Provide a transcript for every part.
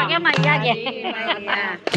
કે મૈયા કે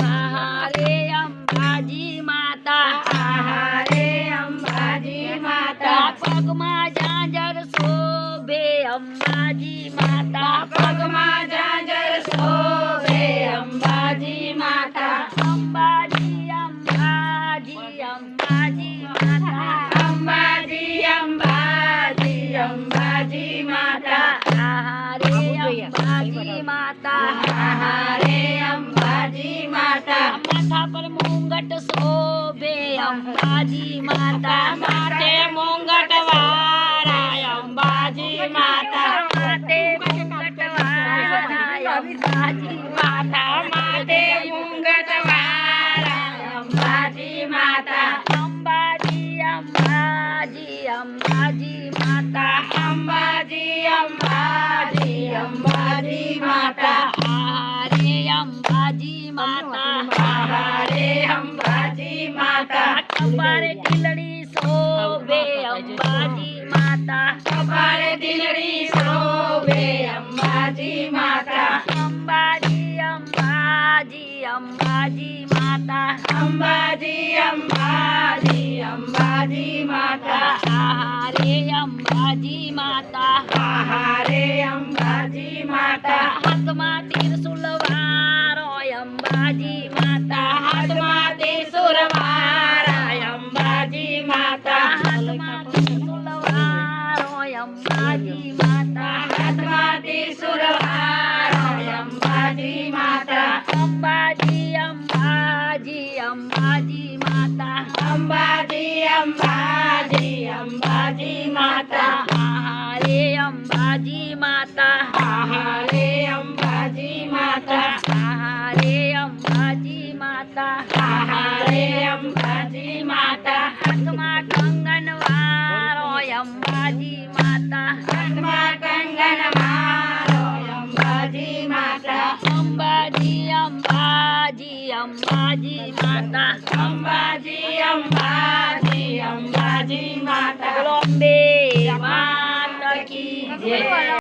આહારે અંબાજી માતા આહારે અંબાજી માતા પગમાં ઝાંઝર શોભે અંબાજી માતા પગમાં ઝાંઝર શોભે અંબાજી માતા અંબાજી અંબાજી અંબાજી માતા અંબાજી અંબાજી અંબાજી માતા આહારે અંબાજી માતા આહારે અંબાજી માતા માથા પર મુંગટ શોભે અંબાજી માતા માથે મુંગટ વાળા અંબાજી માતા માથે મુંગટ વાળા અંબાજી માતા માથે મુંગટ વાળા અંબાજી માતા અંબાજી અંબાજી અંબાજી માતા અંબાજી અંબાજી અંબાજી માતા આહારે અંબાજી માતા આહારે અંબાજી માતા કપારે ઢીલડી શોભે અંબાજી માતા કપાળે દિલડી શોભે અંબાજી માતા અંબાજી અંબાજી અંબાજી માતા અંબાજી અંબાજી અંબાજી માતા આહારે અંબાજી માતા આહારે અંબાજી માતા હાથમાં ત્રિશુલ વારો અંબાજી માતા હાથમાં ત્રિશુળ વાળા અંબાજી માતા હાથમાં ત્રિશુલ વારો અંબાજી માતા હાથમાં ત્રિશુળ વાળા અંબાજી માતા અંબાજી અંબાજી અંબાજી માતા અંબાજી અંબાજી અંબાજી માતા આહારે અંબાજી માતા આહારે અંબાજી માતા આહારે અંબાજી માતા આહારે અંબાજી માતા હાથમાં કંગન વારો અંબાજી માતા હાથમાં કંગન મારો અંબાજી માતા અંબાજી અંબાજી અંબાજી માતા અંબાજી